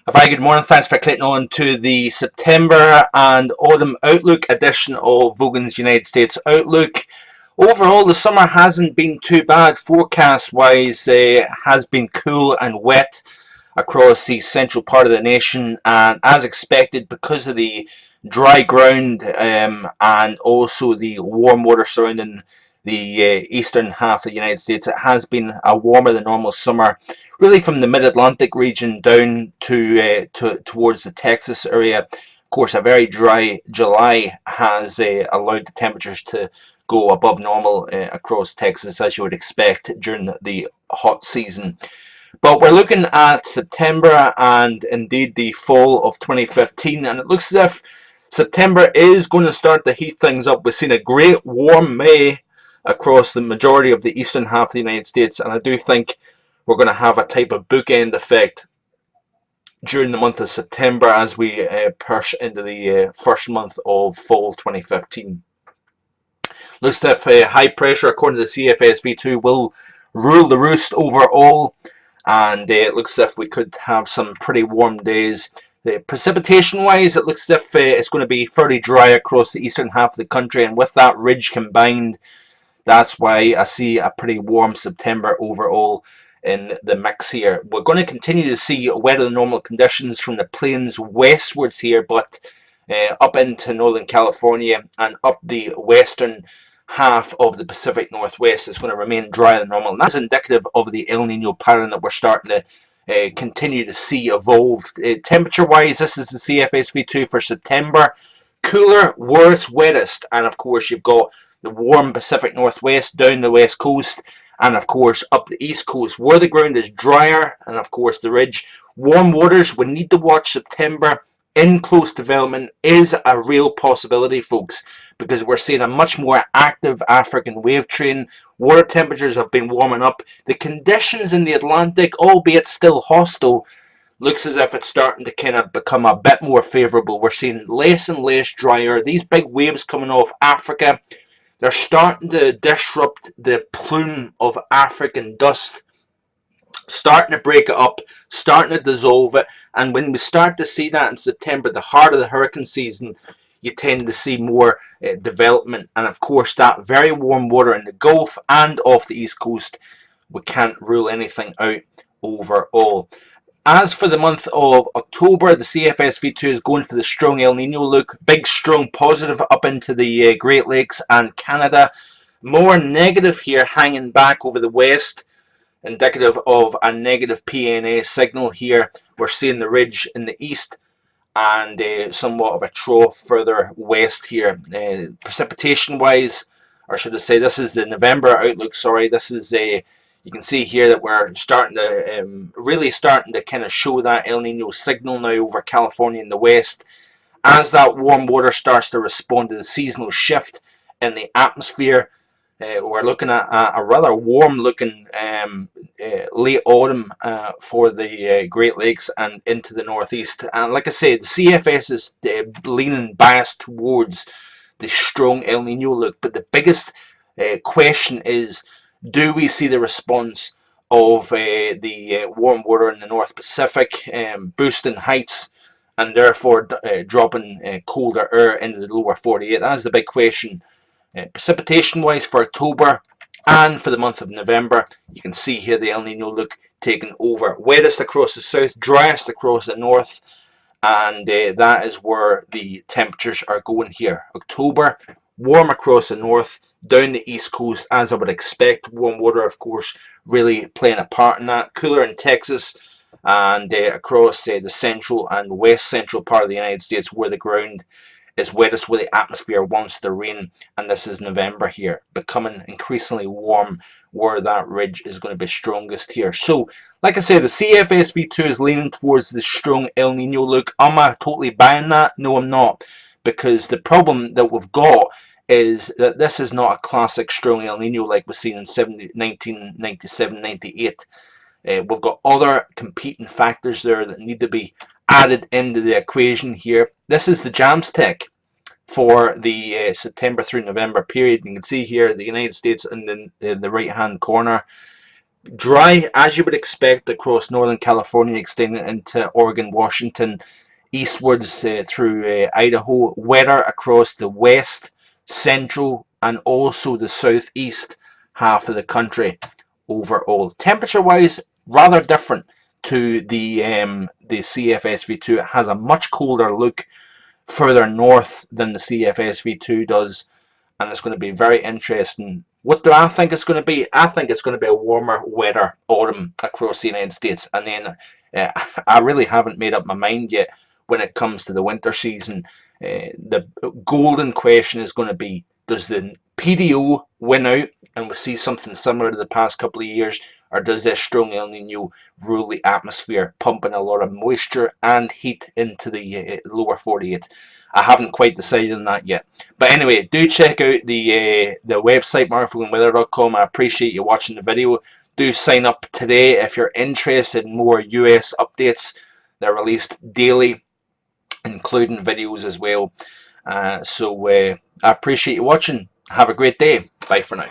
Hi, good morning. Thanks for clicking on to the September and Autumn Outlook edition of Vogan's United States Outlook. Overall, the summer hasn't been too bad. Forecast-wise, has been cool and wet across the central part of the nation, and as expected, because of the dry ground and also the warm water surrounding the eastern half of the United States, it has been a warmer than normal summer, really from the mid-Atlantic region down to towards the Texas area. Of course, a very dry July has allowed the temperatures to go above normal across Texas, as you would expect during the hot season. But we're looking at September and indeed the fall of 2015, and it looks as if September is going to start to heat things up. We've seen a great warm May across the majority of the eastern half of the United States, and I do think we're going to have a type of bookend effect during the month of September as we push into the first month of fall 2015. Looks as if high pressure, according to the CFSV2, will rule the roost overall, and it looks as if we could have some pretty warm days. Precipitation wise, it looks as if it's going to be fairly dry across the eastern half of the country, and with that ridge combined, that's why I see a pretty warm September overall in the mix here. We're going to continue to see wetter than normal conditions from the plains westwards here, but up into Northern California and up the western half of the Pacific Northwest is going to remain drier than normal. And that's indicative of the El Nino pattern that we're starting to continue to see evolve. Temperature-wise, this is the CFSV2 for September. Cooler, worst, wettest, and of course you've got the warm Pacific Northwest down the west coast, and of course up the east coast where the ground is drier, and of course the ridge. Warm waters, we need to watch September. In close development is a real possibility, folks, because we're seeing a much more active African wave train. Water temperatures have been warming up. The conditions in the Atlantic, albeit still hostile, looks as if it's starting to kind of become a bit more favourable. We're seeing less and less drier. These big waves coming off Africa, they're starting to disrupt the plume of African dust, starting to break it up, starting to dissolve it. And when we start to see that in September, the heart of the hurricane season, you tend to see more development. And of course, that very warm water in the Gulf and off the East Coast, we can't rule anything out overall. As for the month of October, the CFSV2 is going for the strong El Nino look. Big, strong positive up into the Great Lakes and Canada. More negative here hanging back over the west, indicative of a negative PNA signal here. We're seeing the ridge in the east and somewhat of a trough further west here. Precipitation wise, or should I say, this is the November outlook, sorry, this is a you can see here that we're starting to really starting to kind of show that El Nino signal now over California in the west as that warm water starts to respond to the seasonal shift in the atmosphere. We're looking at a rather warm looking late autumn for the Great Lakes and into the northeast. And like I said, the CFS is leaning biased towards the strong El Nino look. But the biggest question is, do we see the response of the warm water in the North Pacific boosting heights and therefore dropping colder air into the lower 48? That's the big question. Precipitation wise for October and for the month of November, you can see here the El Nino look taking over. Wettest across the south, driest across the north, and that is where the temperatures are going here. October, warm across the north, down the east coast as I would expect. Warm water, of course, really playing a part in that. Cooler in Texas and across the central and west central part of the United States where the ground is wettest, where the atmosphere wants the rain. And this is November here, becoming increasingly warm where that ridge is going to be strongest here. So like I said, the CFSV2 is leaning towards the strong El Nino look. Am I totally buying that? No, I'm not, because the problem that we've got is that this is not a classic strong El Nino like we've seen in 1997, 98. We've got other competing factors there that need to be added into the equation here. This is the JAMSTEC for the September through November period. You can see here the United States in the right hand corner. Dry, as you would expect, across Northern California, extending into Oregon, Washington, eastwards through Idaho. Wetter across the west, central, and also the southeast half of the country overall. Temperature-wise, rather different to the CFS-V2. It has a much colder look further north than the CFS-V2 does, and it's going to be very interesting. What do I think it's going to be? I think it's going to be a warmer, wetter autumn across the United States, and then I really haven't made up my mind yet when it comes to the winter season. The golden question is going to be, does the PDO win out and we see something similar to the past couple of years, or does this strong El Nino rule the atmosphere, pumping a lot of moisture and heat into the lower 48? I haven't quite decided on that yet. But anyway, do check out the website, markfoganweather.com. I appreciate you watching the video. Do sign up today if you're interested in more US updates. They're released daily, including videos as well. I appreciate you watching. Have a great day. Bye for now.